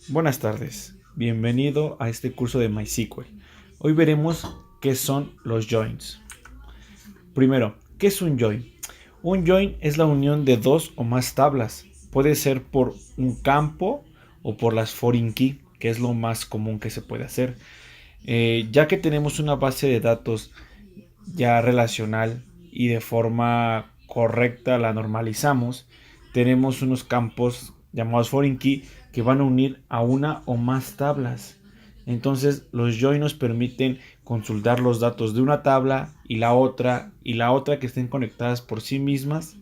Buenas tardes, bienvenido a este curso de MySQL. Hoy veremos qué son los joins. Primero, ¿qué es un join? Un join es la unión de dos o más tablas. Puede ser por un campo o por las foreign key, que es lo más común que se puede hacer. Ya que tenemos una base de datos ya relacional y de forma correcta la normalizamos, tenemos unos campos llamados foreign key que van a unir a una o más tablas. Entonces los join nos permiten consultar los datos de una tabla y la otra que estén conectadas por sí mismas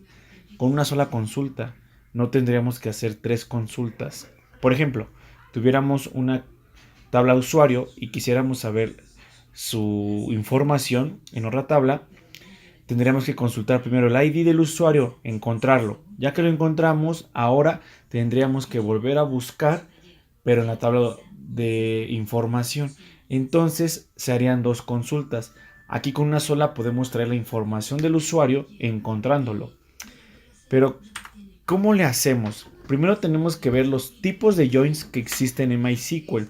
con una sola consulta. No tendríamos que hacer tres consultas. Por ejemplo, tuviéramos una tabla de usuario y quisiéramos saber su información en otra tabla, tendríamos que consultar primero el ID del usuario, encontrarlo. Ya que lo encontramos, ahora tendríamos que volver a buscar, pero en la tabla de información. Entonces se harían dos consultas. Aquí con una sola podemos traer la información del usuario encontrándolo. Pero, ¿cómo le hacemos? Primero tenemos que ver los tipos de joins que existen en MySQL.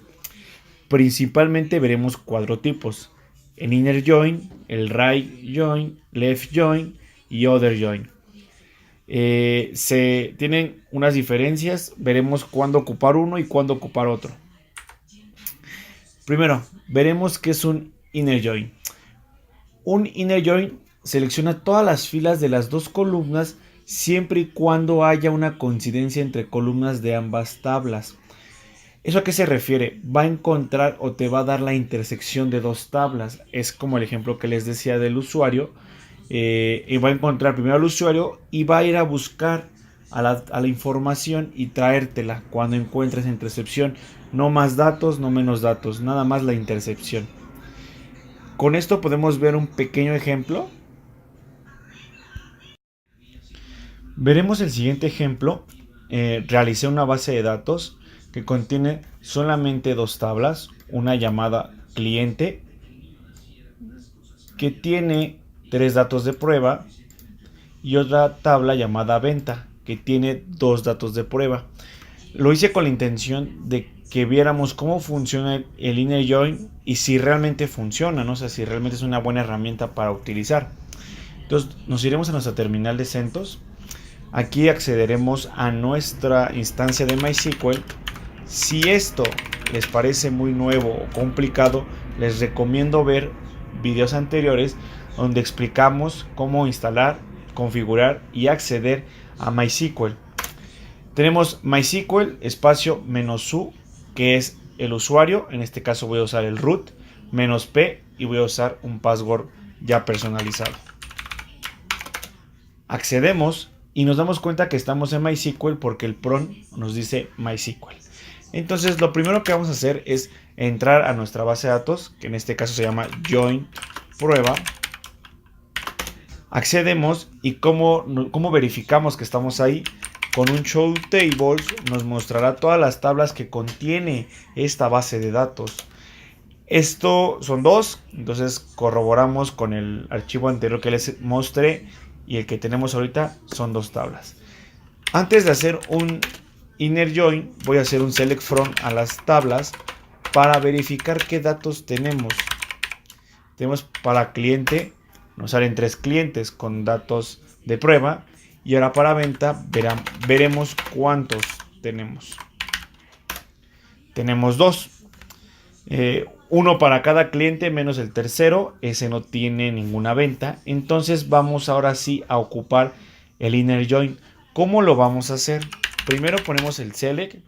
Principalmente veremos cuatro tipos: el inner join, el right join, left join y other join. Se tienen unas diferencias, veremos cuándo ocupar uno y cuándo ocupar otro. Primero, veremos qué es un inner join. Un inner join selecciona todas las filas de las dos columnas siempre y cuando haya una coincidencia entre columnas de ambas tablas. ¿Eso a qué se refiere? Va a encontrar o te va a dar la intersección de dos tablas. Es como el ejemplo que les decía del usuario. Y va a encontrar primero al usuario y va a ir a buscar a la información y traértela cuando encuentres intercepción. No más datos, no menos datos, nada más la intercepción. Con esto podemos ver un pequeño ejemplo. Veremos el siguiente ejemplo. Realicé una base de datos que contiene solamente dos tablas, una llamada cliente que tiene tres datos de prueba y otra tabla llamada venta que tiene dos datos de prueba. Lo hice con la intención de que viéramos cómo funciona el inner join y si realmente funciona, ¿no? O sea, si realmente es una buena herramienta para utilizar. Entonces nos iremos a nuestra terminal de CentOS. Aquí accederemos a nuestra instancia de MySQL. Si esto les parece muy nuevo o complicado, les recomiendo ver videos anteriores donde explicamos cómo instalar, configurar y acceder a MySQL. Tenemos MySQL espacio "-u", que es el usuario. En este caso voy a usar el root, "-p", y voy a usar un password ya personalizado. Accedemos y nos damos cuenta que estamos en MySQL porque el prompt nos dice MySQL. Entonces lo primero que vamos a hacer es entrar a nuestra base de datos, que en este caso se llama join prueba. Accedemos y cómo verificamos que estamos ahí. Con un show tables nos mostrará todas las tablas que contiene esta base de datos. Esto son dos, entonces corroboramos con el archivo anterior que les mostré y el que tenemos ahorita son dos tablas. Antes de hacer un inner join, voy a hacer un select from a las tablas para verificar qué datos tenemos. Tenemos para cliente, nos salen tres clientes con datos de prueba. Y ahora para venta veremos cuántos tenemos. Tenemos dos. Uno para cada cliente menos el tercero. Ese no tiene ninguna venta. Entonces vamos ahora sí a ocupar el inner join. ¿Cómo lo vamos a hacer? Primero ponemos el select.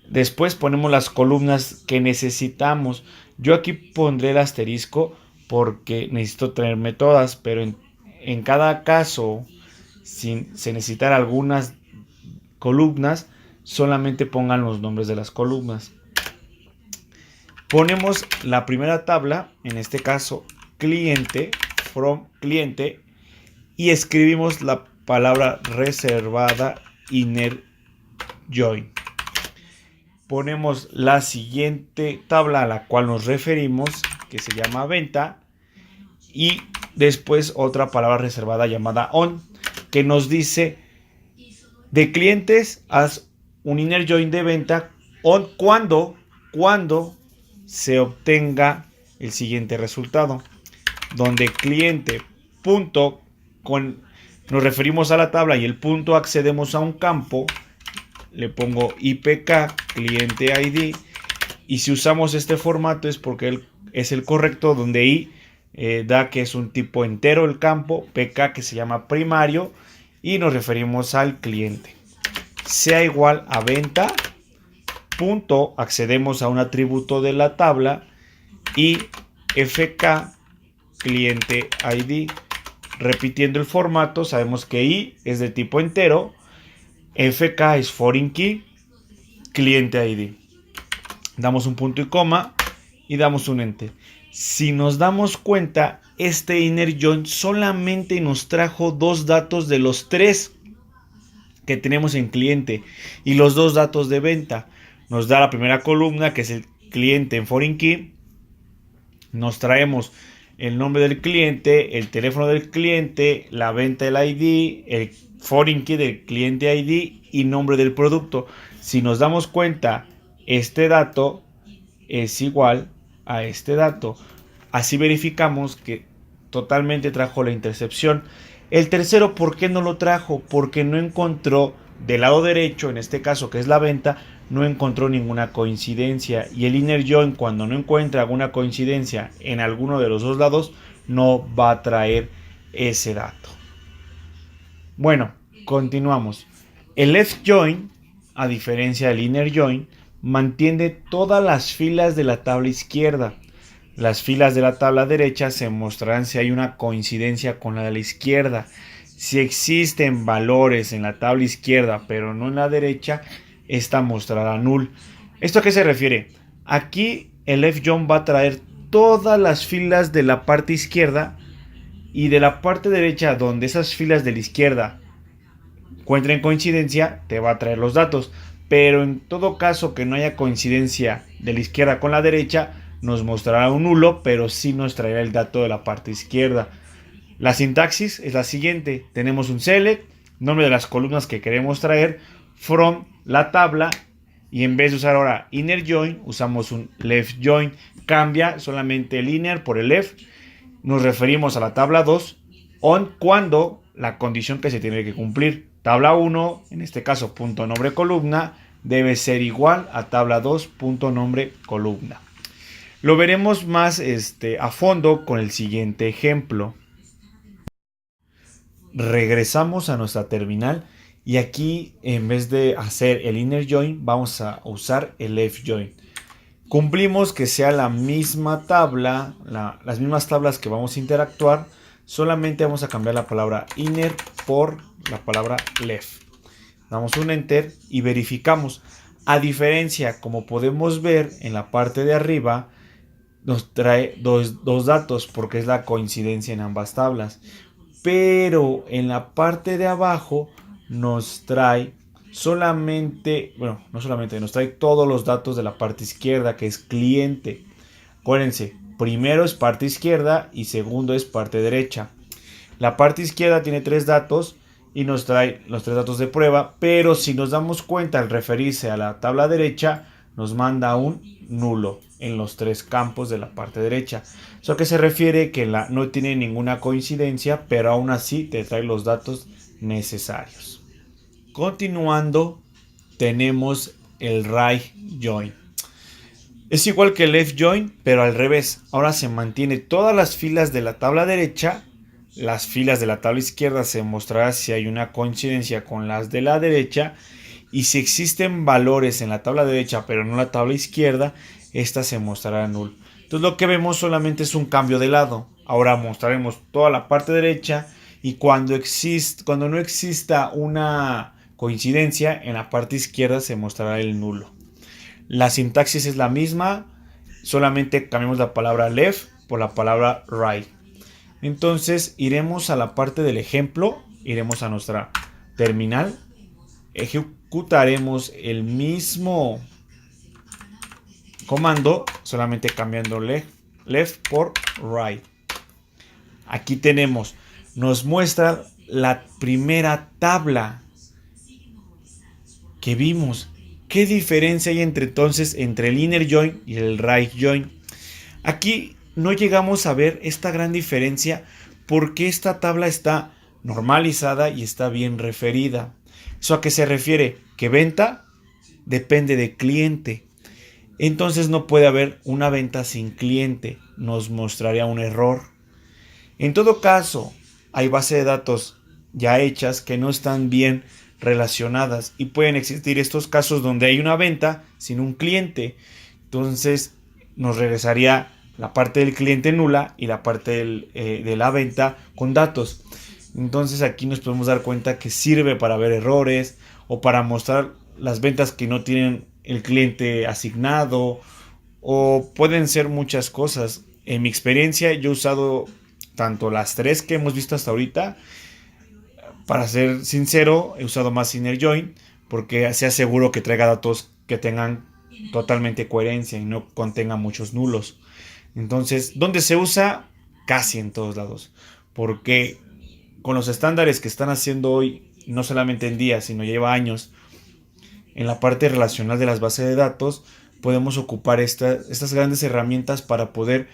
Después ponemos las columnas que necesitamos. Yo aquí pondré el asterisco porque necesito tenerme todas. Pero en cada caso, si se necesitan algunas columnas, solamente pongan los nombres de las columnas. Ponemos la primera tabla, en este caso cliente, from cliente, y escribimos la palabra reservada inner join. Ponemos la siguiente tabla a la cual nos referimos, que se llama venta, y después otra palabra reservada llamada on, que nos dice: de clientes haz un inner join de venta cuando se obtenga el siguiente resultado, donde cliente punto nos referimos a la tabla y el punto accedemos a un campo, le pongo IPK cliente ID, y si usamos este formato es porque es el correcto, donde I da que es un tipo entero el campo, PK que se llama primario y nos referimos al cliente, sea igual a venta punto accedemos a un atributo de la tabla y FK cliente ID. Repitiendo el formato, sabemos que I es de tipo entero, FK es foreign key, cliente ID. Damos un punto y coma y damos un enter. Si nos damos cuenta, este inner join solamente nos trajo dos datos de los tres que tenemos en cliente y los dos datos de venta. Nos da la primera columna, que es el cliente en foreign key. Nos traemos el nombre del cliente, el teléfono del cliente, la venta del ID, el foreign key del cliente ID y nombre del producto. Si nos damos cuenta, este dato es igual a este dato. Así verificamos que totalmente trajo la intercepción. El tercero, ¿por qué no lo trajo? Porque no encontró del lado derecho, en este caso que es la venta, no encontró ninguna coincidencia. Y el inner join, cuando no encuentra alguna coincidencia en alguno de los dos lados, no va a traer ese dato. Bueno, continuamos. El left join, a diferencia del inner join, mantiene todas las filas de la tabla izquierda. Las filas de la tabla derecha se mostrarán si hay una coincidencia con la de la izquierda. Si existen valores en la tabla izquierda pero no en la derecha, esta mostrará null. ¿Esto a qué se refiere? Aquí el left join va a traer todas las filas de la parte izquierda y de la parte derecha, donde esas filas de la izquierda encuentren coincidencia, te va a traer los datos. Pero en todo caso que no haya coincidencia de la izquierda con la derecha, nos mostrará un nulo, pero sí nos traerá el dato de la parte izquierda. La sintaxis es la siguiente. Tenemos un select, nombre de las columnas que queremos traer, from la tabla, y en vez de usar ahora inner join, usamos un left join. Cambia solamente el inner por el left. Nos referimos a la tabla 2, cuando la condición que se tiene que cumplir. Tabla 1, en este caso punto nombre columna, debe ser igual a tabla 2 punto nombre columna. Lo veremos más a fondo con el siguiente ejemplo. Regresamos a nuestra terminal y aquí, en vez de hacer el inner join, vamos a usar el left join. Cumplimos que sea la misma tabla, las mismas tablas que vamos a interactuar, solamente vamos a cambiar la palabra inner por la palabra left. Damos un enter y verificamos. A diferencia, como podemos ver en la parte de arriba, nos trae dos datos porque es la coincidencia en ambas tablas. Pero en la parte de abajo nos trae solamente, bueno, no solamente, nos trae todos los datos de la parte izquierda, que es cliente. Acuérdense, primero es parte izquierda y segundo es parte derecha. La parte izquierda tiene tres datos y nos trae los tres datos de prueba, pero si nos damos cuenta al referirse a la tabla derecha, nos manda un nulo en los tres campos de la parte derecha. Eso a qué se refiere, que no tiene ninguna coincidencia, pero aún así te trae los datos necesarios. Continuando, tenemos el right join. Es igual que el left join, pero al revés. Ahora se mantiene todas las filas de la tabla derecha. Las filas de la tabla izquierda se mostrará si hay una coincidencia con las de la derecha. Y si existen valores en la tabla derecha, pero no en la tabla izquierda, esta se mostrará null. Entonces lo que vemos solamente es un cambio de lado. Ahora mostraremos toda la parte derecha y cuando no exista una coincidencia, en la parte izquierda se mostrará el nulo. La sintaxis es la misma, solamente cambiamos la palabra left por la palabra right. Entonces iremos a la parte del ejemplo, iremos a nuestra terminal, ejecutaremos el mismo comando, solamente cambiando left por right. Aquí nos muestra la primera tabla que vimos. ¿Qué diferencia hay entre el inner join y el right join? Aquí no llegamos a ver esta gran diferencia porque esta tabla está normalizada y está bien referida. ¿Eso a qué se refiere? Que venta depende de cliente. Entonces no puede haber una venta sin cliente. Nos mostraría un error. En todo caso, hay bases de datos ya hechas que no están bien relacionadas y pueden existir estos casos donde hay una venta sin un cliente. Entonces nos regresaría la parte del cliente nula y la parte de la venta con datos. Entonces aquí nos podemos dar cuenta que sirve para ver errores o para mostrar las ventas que no tienen el cliente asignado, o pueden ser muchas cosas. En mi experiencia yo he usado tanto las tres que hemos visto hasta ahorita. Para ser sincero, he usado más Inner Join porque se aseguro que traiga datos que tengan totalmente coherencia y no contengan muchos nulos. Entonces, ¿dónde se usa? Casi en todos lados. Porque con los estándares que están haciendo hoy, no solamente en días, sino lleva años, en la parte relacional de las bases de datos, podemos ocupar estas grandes herramientas para poder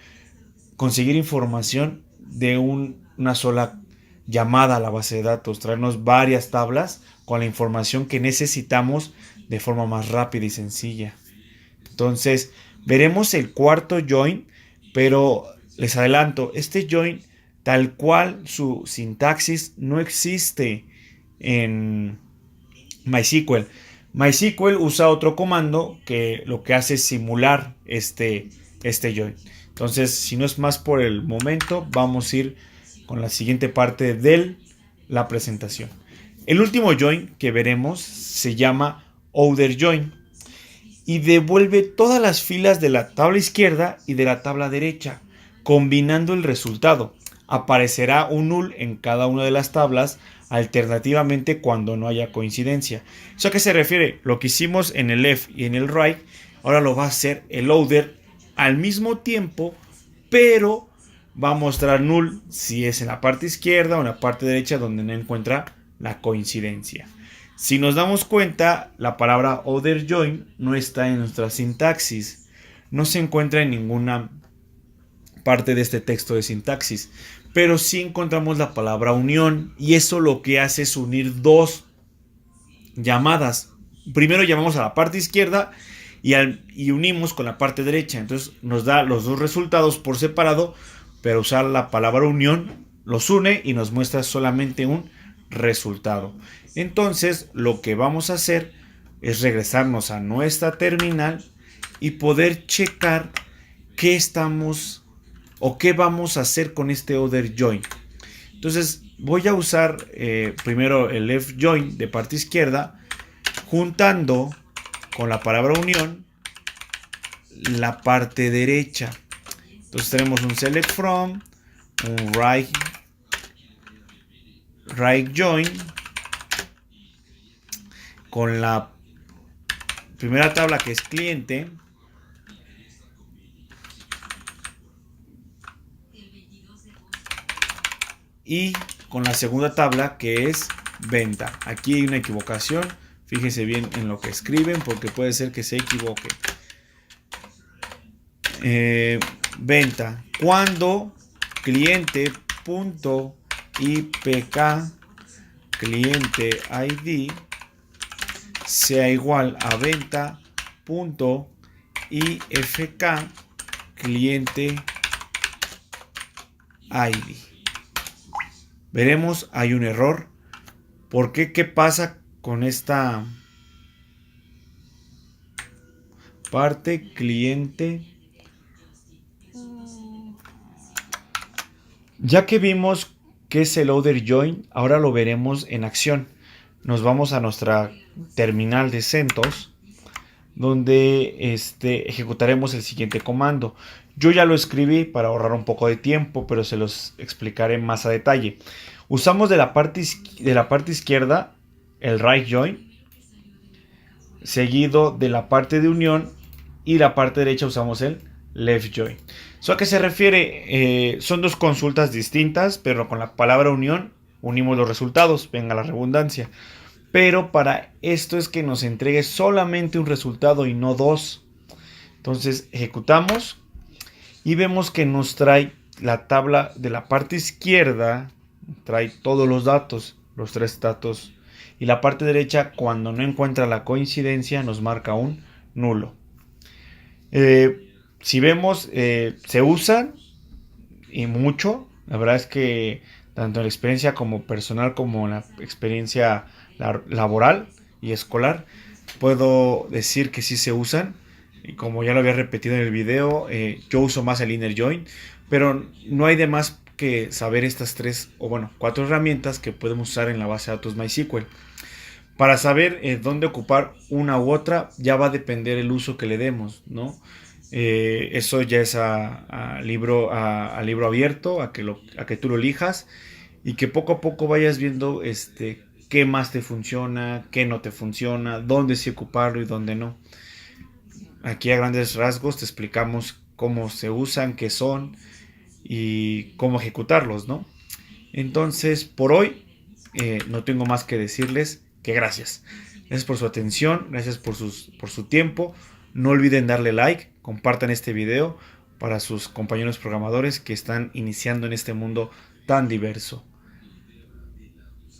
conseguir información de una sola llamada a la base de datos, traernos varias tablas con la información que necesitamos de forma más rápida y sencilla. Entonces, veremos el cuarto join, pero les adelanto, este join, tal cual su sintaxis, no existe en MySQL. MySQL usa otro comando que lo que hace es simular este join. Entonces, si no es más por el momento, vamos a ir con la siguiente parte de la presentación. El último join que veremos se llama Other Join y devuelve todas las filas de la tabla izquierda y de la tabla derecha, combinando el resultado. Aparecerá un null en cada una de las tablas, alternativamente cuando no haya coincidencia. ¿Eso a qué se refiere? Lo que hicimos en el left y en el right, ahora lo va a hacer el other al mismo tiempo, pero va a mostrar null si es en la parte izquierda o en la parte derecha donde no encuentra la coincidencia. Si nos damos cuenta, la palabra other join no está en nuestra sintaxis, no se encuentra en ninguna parte de este texto de sintaxis, pero sí encontramos la palabra unión, y eso lo que hace es unir dos llamadas. Primero llamamos a la parte izquierda y unimos con la parte derecha, entonces nos da los dos resultados por separado, pero usar la palabra unión los une y nos muestra solamente un resultado. Entonces lo que vamos a hacer es regresarnos a nuestra terminal y poder checar qué estamos o qué vamos a hacer con este other join. Entonces voy a usar primero el left join de parte izquierda, juntando con la palabra unión la parte derecha. Entonces tenemos un select from, un right join con la primera tabla que es cliente y con la segunda tabla que es venta. Aquí hay una equivocación, fíjense bien en lo que escriben porque puede ser que se equivoque. Venta cuando cliente.ipk cliente ID sea igual a venta.ifk cliente ID. Veremos, hay un error. ¿Por qué? ¿Qué pasa con esta parte cliente? Ya que vimos qué es el other join, ahora lo veremos en acción. Nos vamos a nuestra terminal de CentOS, donde ejecutaremos el siguiente comando. Yo ya lo escribí para ahorrar un poco de tiempo, pero se los explicaré más a detalle. Usamos de la parte izquierda el right join, seguido de la parte de unión, y la parte derecha usamos el left join. ¿Eso a qué se refiere? Son dos consultas distintas, pero con la palabra unión unimos los resultados, venga la redundancia. pero para esto es que nos entregue solamente un resultado y no dos. Entonces ejecutamos y vemos que nos trae la tabla de la parte izquierda, trae todos los datos, los 3 datos, y la parte derecha, cuando no encuentra la coincidencia, nos marca un nulo. Si vemos, se usan y mucho. La verdad es que tanto en la experiencia como personal como en la experiencia laboral y escolar, puedo decir que sí se usan. Y como ya lo había repetido en el video, yo uso más el inner join, pero no hay de más que saber estas 3 o bueno 4 herramientas que podemos usar en la base de datos MySQL. Para saber dónde ocupar una u otra, ya va a depender el uso que le demos, ¿no? Eso ya es a libro abierto, a que tú lo elijas y que poco a poco vayas viendo qué más te funciona, qué no te funciona, dónde sí ocuparlo y dónde no. Aquí a grandes rasgos te explicamos cómo se usan, qué son y cómo ejecutarlos, ¿no? Entonces, por hoy no tengo más que decirles que gracias. Gracias por su atención, gracias por su tiempo. No olviden darle like, compartan este video para sus compañeros programadores que están iniciando en este mundo tan diverso.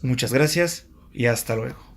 Muchas gracias y hasta luego.